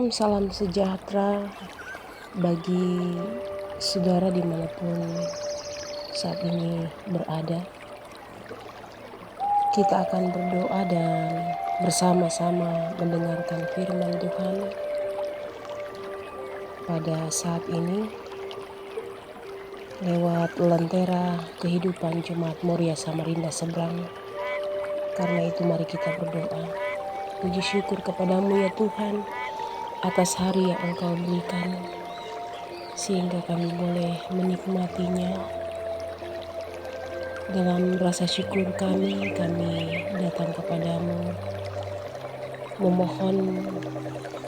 salam sejahtera bagi saudara dimanapun saat ini berada. Kita akan berdoa dan bersama-sama mendengarkan firman Tuhan pada saat ini lewat lentera kehidupan Jemaat Moria Samarinda Seberang. Karena itu mari kita berdoa. Puji syukur kepadamu ya Tuhan atas hari yang Engkau berikan, sehingga kami boleh menikmatinya. Dalam rasa syukur kami datang kepadamu, memohon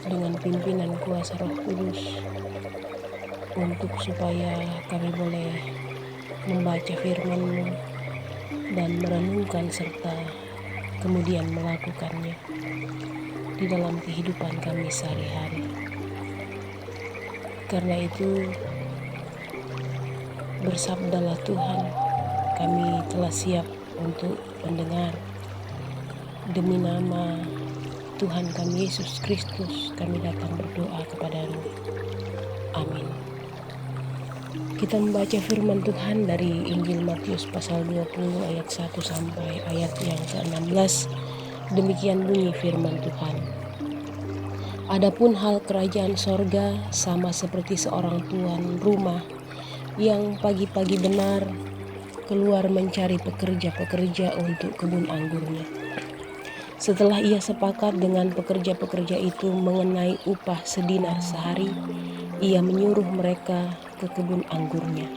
dengan pimpinan kuasa Roh Kudus untuk supaya kami boleh membaca firman-Mu dan merenungkan serta kemudian melakukannya di dalam kehidupan kami sehari-hari. Karena itu, bersabdalah Tuhan, kami telah siap untuk mendengar. Demi nama Tuhan kami Yesus Kristus, kami datang berdoa kepadamu. Amin. Kita membaca firman Tuhan dari Injil Matius pasal 20 ayat 1 sampai ayat yang ke-16. Demikian bunyi firman Tuhan. Adapun hal kerajaan sorga sama seperti seorang tuan rumah yang pagi-pagi benar keluar mencari pekerja-pekerja untuk kebun anggurnya. Setelah ia sepakat dengan pekerja-pekerja itu mengenai upah sedinar sehari, ia menyuruh mereka ke kebun anggurnya.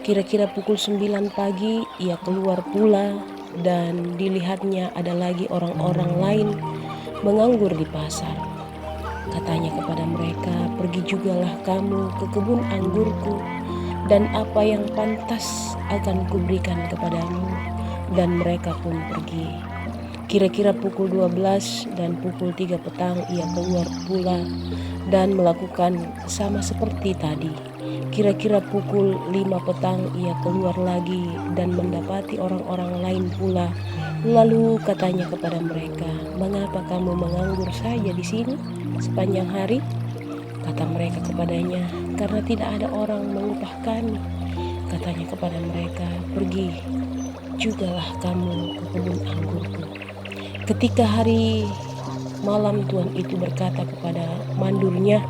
Kira-kira pukul 9 pagi ia keluar pula, dan dilihatnya ada lagi orang-orang lain menganggur di pasar. Katanya kepada mereka, pergi jugalah kamu ke kebun anggurku, dan apa yang pantas akan kuberikan kepadamu. Dan mereka pun pergi. Kira-kira pukul 12 dan pukul 3 petang ia keluar pula dan melakukan sama seperti tadi. Kira-kira pukul 5 petang ia keluar lagi dan mendapati orang-orang lain pula. Lalu katanya kepada mereka, mengapa kamu menganggur saja di sini sepanjang hari? Kata mereka kepadanya, karena tidak ada orang mengupah kami. Katanya kepada mereka, pergi jugalah kamu ke kebun anggurku. Ketika hari malam tuan itu berkata kepada mandurnya,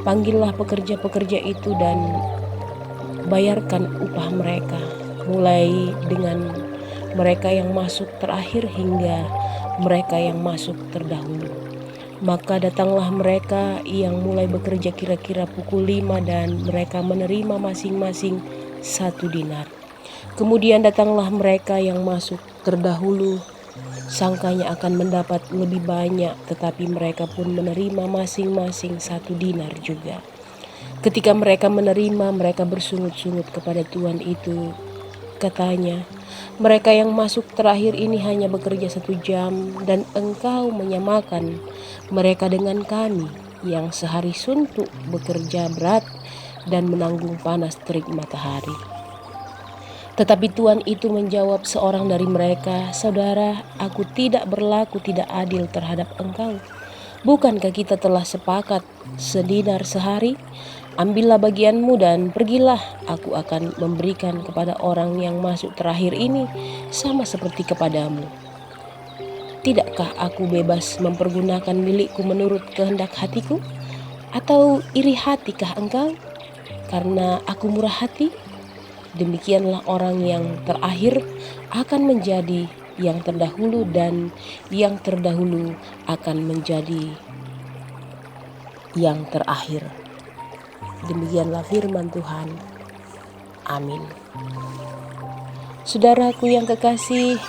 panggillah pekerja-pekerja itu dan bayarkan upah mereka, mulai dengan mereka yang masuk terakhir hingga mereka yang masuk terdahulu. Maka datanglah mereka yang mulai bekerja kira-kira pukul 5 dan mereka menerima masing-masing 1 dinar. Kemudian datanglah mereka yang masuk terdahulu, sangkanya akan mendapat lebih banyak, tetapi mereka pun menerima masing-masing 1 dinar juga. Ketika mereka menerima, mereka bersungut-sungut kepada tuan itu. Katanya, mereka yang masuk terakhir ini hanya bekerja 1 jam, dan engkau menyamakan mereka dengan kami yang sehari suntuk bekerja berat dan menanggung panas terik matahari. Tetapi tuan itu menjawab seorang dari mereka, saudara, aku tidak berlaku tidak adil terhadap engkau. Bukankah kita telah sepakat sedinar sehari? Ambillah bagianmu dan pergilah, aku akan memberikan kepada orang yang masuk terakhir ini sama seperti kepadamu. Tidakkah aku bebas mempergunakan milikku menurut kehendak hatiku? Atau iri hatikah engkau karena aku murah hati? Demikianlah orang yang terakhir akan menjadi yang terdahulu, dan yang terdahulu akan menjadi yang terakhir. Demikianlah firman Tuhan. Amin. Saudaraku yang kekasih,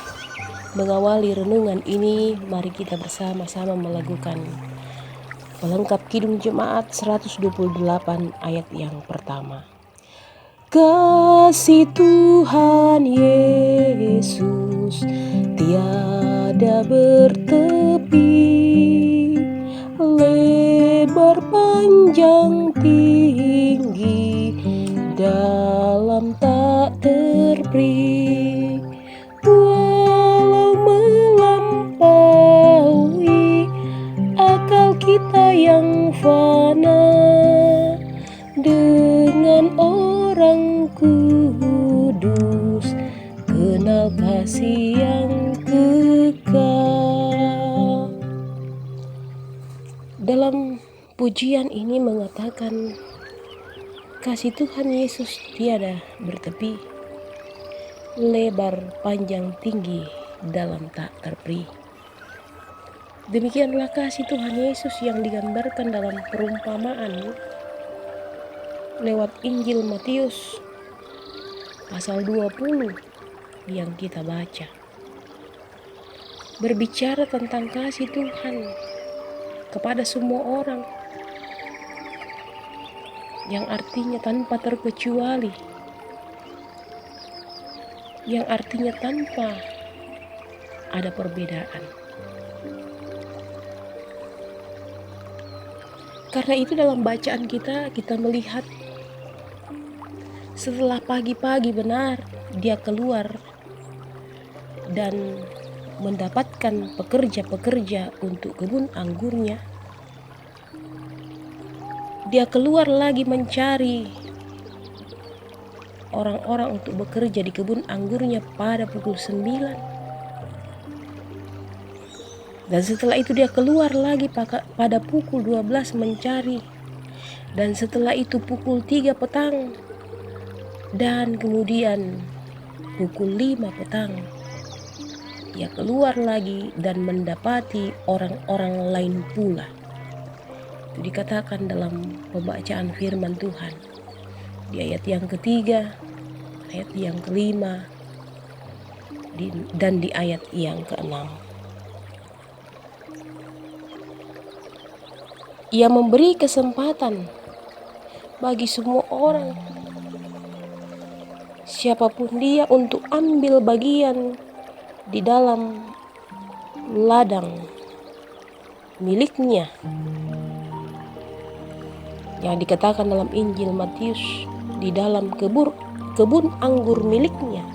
mengawali renungan ini, mari kita bersama-sama melakukan pelengkap Kidung Jemaat 128 ayat yang pertama. Kasih Tuhan Yesus tiada bertepi, lebar panjang tinggi, dalam tak terperi, walau melampaui akal kita yang fana dengan orang kudus, kenal kasih yang kekal. Dalam pujian ini mengatakan kasih Tuhan Yesus tiada bertepi, lebar, panjang, tinggi, dalam tak terperi. Demikianlah kasih Tuhan Yesus yang digambarkan dalam perumpamaan lewat Injil Matius pasal 20 yang kita baca. Berbicara tentang kasih Tuhan kepada semua orang, yang artinya tanpa terkecuali, yang artinya tanpa ada perbedaan. Karena itu dalam bacaan kita melihat setelah pagi-pagi benar dia keluar dan mendapatkan pekerja-pekerja untuk kebun anggurnya. Dia keluar lagi mencari orang-orang untuk bekerja di kebun anggurnya pada pukul 9. Dan setelah itu dia keluar lagi pada pukul 12 mencari. Dan setelah itu pukul 3 petang. Dan kemudian pukul 5 petang. Dia keluar lagi dan mendapati orang-orang lain pula. Itu dikatakan dalam pembacaan firman Tuhan di ayat yang ketiga, ayat yang kelima, dan di ayat yang keenam. Ia memberi kesempatan bagi semua orang, siapapun dia, untuk ambil bagian di dalam ladang miliknya, yang dikatakan dalam Injil Matius, di dalam kebun anggur miliknya.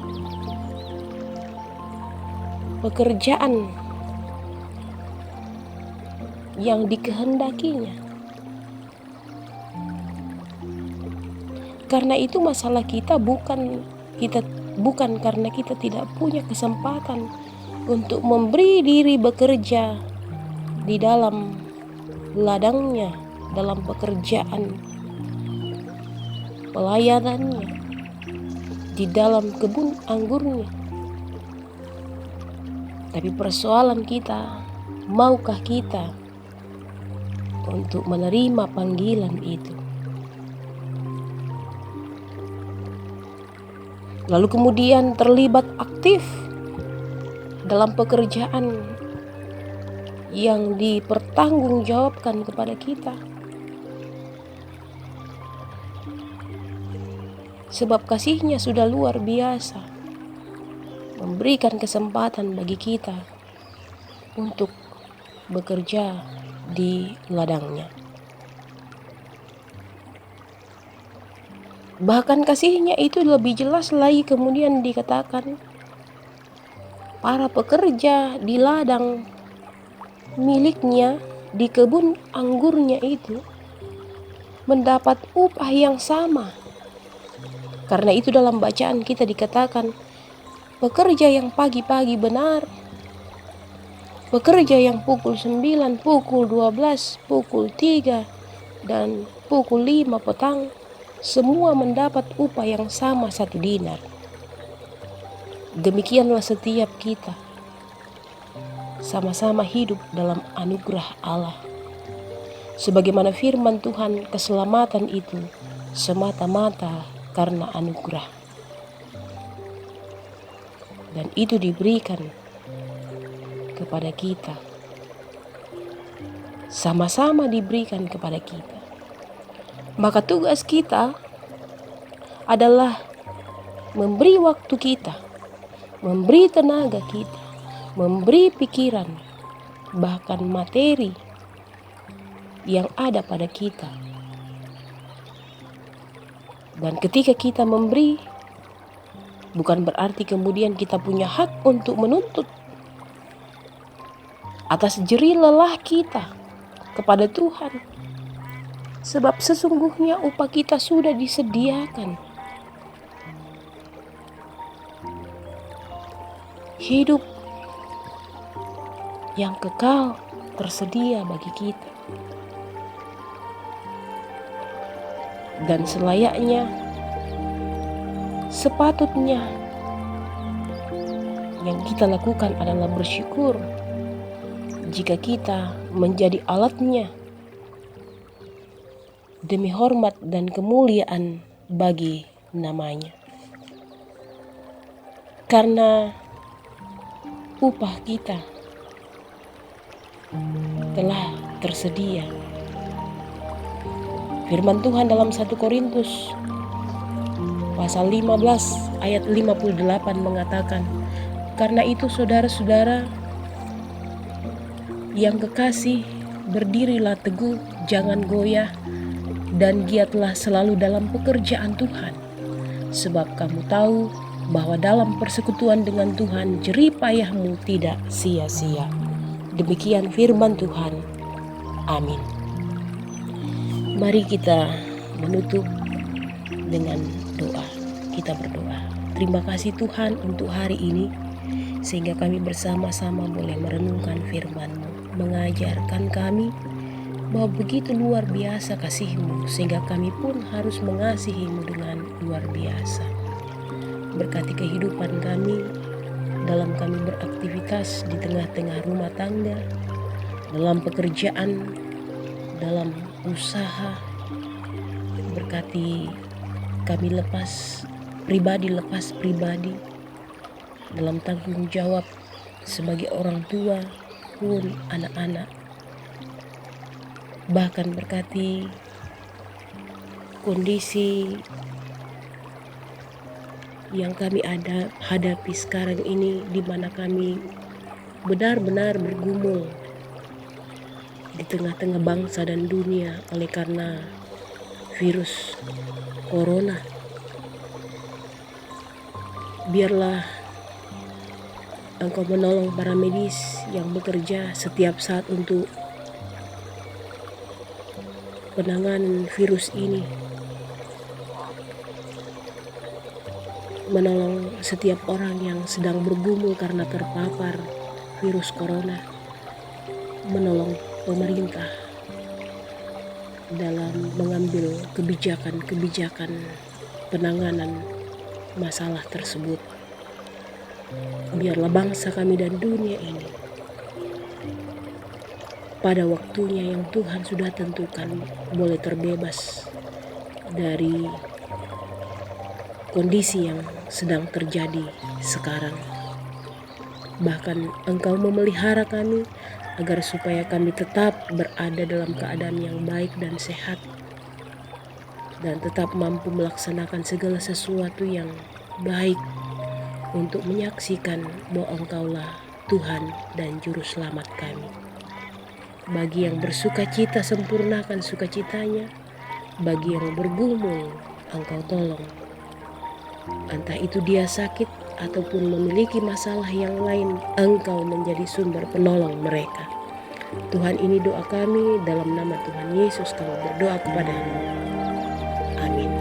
Pekerjaan yang dikehendakinya. Karena itu masalah kita bukan karena kita tidak punya kesempatan untuk memberi diri bekerja di dalam ladangnya, dalam pekerjaan pelayanannya, di dalam kebun anggurnya. Tapi persoalan kita, maukah kita untuk menerima panggilan itu? Lalu kemudian terlibat aktif dalam pekerjaan yang dipertanggungjawabkan kepada kita. Sebab kasih-Nya sudah luar biasa, memberikan kesempatan bagi kita untuk bekerja di ladangnya. Bahkan kasih-Nya itu lebih jelas lagi kemudian dikatakan, para pekerja di ladang miliknya, di kebun anggurnya itu mendapat upah yang sama. Karena itu dalam bacaan kita dikatakan, pekerja yang pagi-pagi benar, pekerja yang pukul 9, pukul 12, pukul 3, dan pukul 5 petang, semua mendapat upah yang sama, 1 dinar. Demikianlah setiap kita sama-sama hidup dalam anugerah Allah. Sebagaimana firman Tuhan, keselamatan itu semata-mata karena anugerah. Dan itu diberikan kepada kita. Sama-sama diberikan kepada kita. Maka tugas kita adalah memberi waktu kita, memberi tenaga kita, memberi pikiran, bahkan materi yang ada pada kita. Dan ketika kita memberi, bukan berarti kemudian kita punya hak untuk menuntut atas jerih lelah kita kepada Tuhan. sebab sesungguhnya upah kita sudah disediakan. Hidup yang kekal tersedia bagi kita. Dan selayaknya, sepatutnya yang kita lakukan adalah bersyukur jika kita menjadi alatnya demi hormat dan kemuliaan bagi namanya. Karena upah kita telah tersedia. Firman Tuhan dalam 1 Korintus pasal 15 ayat 58 mengatakan, "Karena itu saudara-saudara yang kekasih, berdirilah teguh, jangan goyah, dan giatlah selalu dalam pekerjaan Tuhan. Sebab kamu tahu bahwa dalam persekutuan dengan Tuhan jerih payahmu tidak sia-sia." Demikian firman Tuhan. Amin. Mari kita menutup dengan doa. Kita berdoa. Terima kasih Tuhan untuk hari ini, sehingga kami bersama-sama boleh merenungkan firman-Mu, mengajarkan kami bahwa begitu luar biasa kasih-Mu, sehingga kami pun harus mengasihi-Mu dengan luar biasa. Berkati kehidupan kami dalam kami beraktivitas di tengah-tengah rumah tangga, dalam pekerjaan, dalam usaha. Berkati kami lepas pribadi dalam tanggung jawab sebagai orang tua pun anak-anak. Bahkan berkati kondisi yang kami hadapi sekarang ini, di mana kami benar-benar bergumul di tengah-tengah bangsa dan dunia oleh karena virus corona. Biarlah Engkau menolong para medis yang bekerja setiap saat untuk penanganan virus ini, menolong setiap orang yang sedang bergumul karena terpapar virus corona, menolong pemerintah dalam mengambil kebijakan penanganan masalah tersebut. Biarlah bangsa kami dan dunia ini pada waktunya yang Tuhan sudah tentukan boleh terbebas dari kondisi yang sedang terjadi sekarang. Bahkan Engkau memelihara kami agar supaya kami tetap berada dalam keadaan yang baik dan sehat, dan tetap mampu melaksanakan segala sesuatu yang baik untuk menyaksikan bahwa Engkaulah Tuhan dan Juru Selamat kami. Bagi yang bersuka cita, sempurnakan sukacitanya. Bagi yang bergumul, Engkau tolong. Entah itu dia sakit ataupun memiliki masalah yang lain, Engkau menjadi sumber penolong mereka. Tuhan, ini doa kami, dalam nama Tuhan Yesus kami berdoa kepada-Mu. Amin.